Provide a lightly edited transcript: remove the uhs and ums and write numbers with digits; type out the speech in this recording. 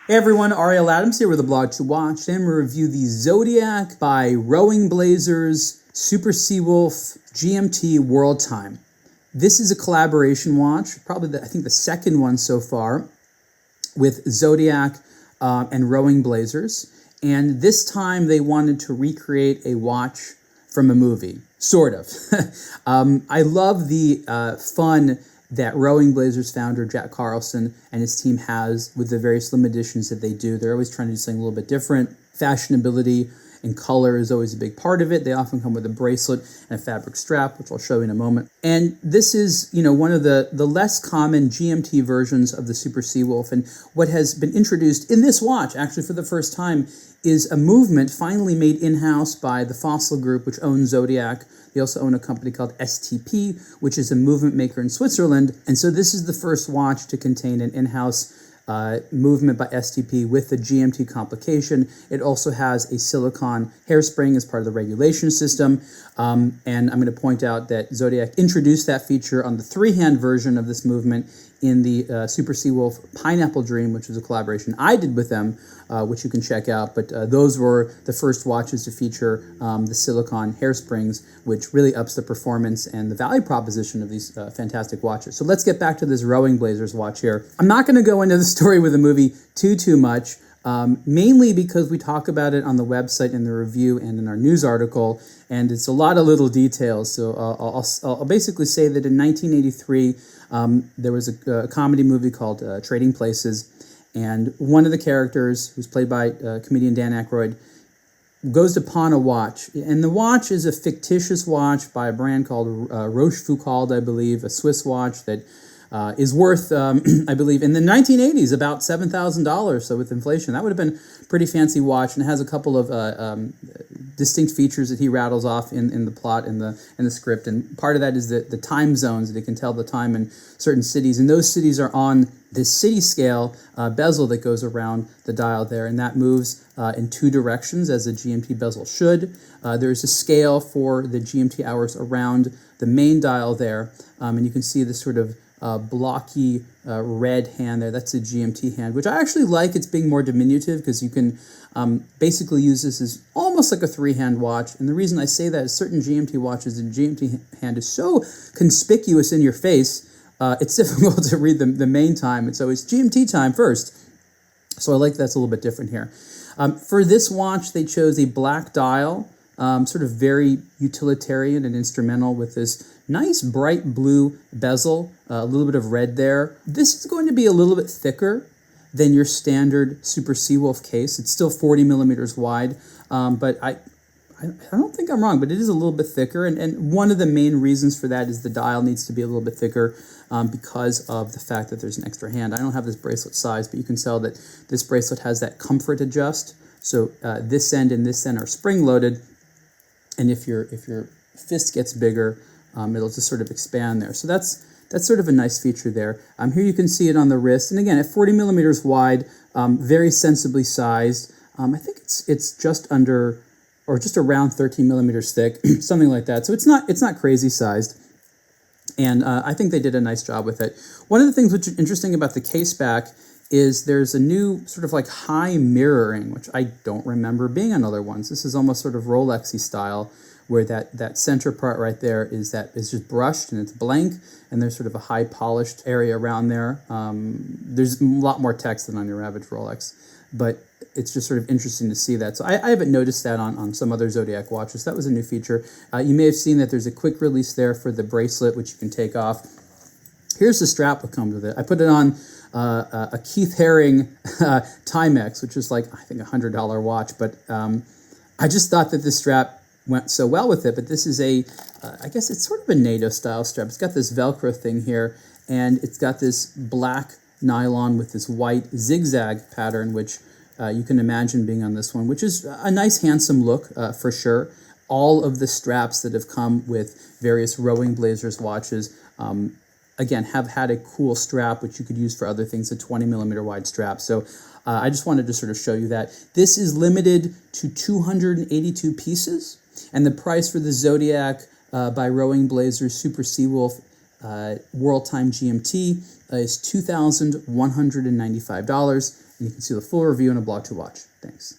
Hey everyone, Ariel Adams here with a blog to watch. Today I'm going to review the Zodiac by Rowing Blazers, Super Seawolf, GMT World Time. This is a collaboration watch, probably I think the second one so far, with Zodiac and Rowing Blazers. And this time they wanted to recreate a watch from a movie, sort of. I love the fun that Rowing Blazers founder Jack Carlson and his team has with the various limited editions that they do. They're always trying to do something a little bit different. Fashionability and color is always a big part of it. They often come with a bracelet and a fabric strap, which I'll show you in a moment. And this is, one of the less common GMT versions of the Super Seawolf. And what has been introduced in this watch, actually for the first time, is a movement finally made in-house by the Fossil Group, which owns Zodiac. They also own a company called STP, which is a movement maker in Switzerland. And so this is the first watch to contain an in-house movement by STP with the GMT complication. It also has a silicone hairspring as part of the regulation system. And I'm going to point out that Zodiac introduced that feature on the three-hand version of this movement in the Super Seawolf Pineapple Dream, which was a collaboration I did with them, which you can check out. But those were the first watches to feature the silicone hairsprings, which really ups the performance and the value proposition of these fantastic watches. So let's get back to this Rowing Blazers watch here. I'm not going to go into the story with the movie too much, mainly because we talk about it on the website in the review and in our news article, and it's a lot of little details. So I'll basically say that in 1983, there was a comedy movie called Trading Places, and one of the characters, who's played by comedian Dan Aykroyd, goes to pawn a watch. And the watch is a fictitious watch by a brand called Rochefoucauld, I believe, a Swiss watch that is worth, I believe, in the 1980s, about $7,000. So with inflation, that would have been a pretty fancy watch, and it has a couple of distinct features that he rattles off in the plot, in the script. And part of that is the time zones, that he can tell the time in certain cities. And those cities are on this city scale bezel that goes around the dial there, and that moves in two directions, as a GMT bezel should. There's a scale for the GMT hours around the main dial there, and you can see this sort of blocky red hand there. That's a GMT hand, which I actually like. It's being more diminutive because you can basically use this as almost like a three-hand watch. And the reason I say that is certain GMT watches, the GMT hand is so conspicuous in your face, it's difficult to read the main time. It's always GMT time first. So I like that's a little bit different here. For this watch, they chose a black dial, sort of very utilitarian and instrumental, with this nice bright blue bezel, a little bit of red there. This is going to be a little bit thicker than your standard Super Seawolf case. It's still 40 millimeters wide, but I don't think I'm wrong, but it is a little bit thicker. And one of the main reasons for that is the dial needs to be a little bit thicker because of the fact that there's an extra hand. I don't have this bracelet size, but you can tell that this bracelet has that comfort adjust. So this end and this end are spring-loaded, and if your fist gets bigger, it'll just sort of expand there. So that's sort of a nice feature there. Here you can see it on the wrist, and again, at 40 millimeters wide, very sensibly sized. I think it's just under, or just around 13 millimeters thick, something like that. So it's not crazy sized, and I think they did a nice job with it. One of the things which is interesting about the case back is there's a new sort of like high mirroring, which I don't remember being on other ones. This is almost sort of Rolex-y style, where that center part right there is just brushed and it's blank, and there's sort of a high polished area around there. There's a lot more text than on your average Rolex, but it's just sort of interesting to see that. So I haven't noticed that on some other Zodiac watches. That was a new feature. You may have seen that there's a quick release there for the bracelet, which you can take off. Here's the strap that comes with it. I put it on a Keith Haring Timex, which is like, I think, $100 watch, but I just thought that this strap went so well with it. But this is I guess it's sort of a NATO style strap. It's got this Velcro thing here, and it's got this black nylon with this white zigzag pattern, which you can imagine being on this one, which is a nice, handsome look for sure. All of the straps that have come with various Rowing Blazers watches, again, have had a cool strap, which you could use for other things, a 20 millimeter wide strap. So I just wanted to sort of show you that. This is limited to 282 pieces, and the price for the Zodiac by Rowing Blazers Super Seawolf World Time GMT is $2,195, and you can see the full review in a blog to watch. Thanks.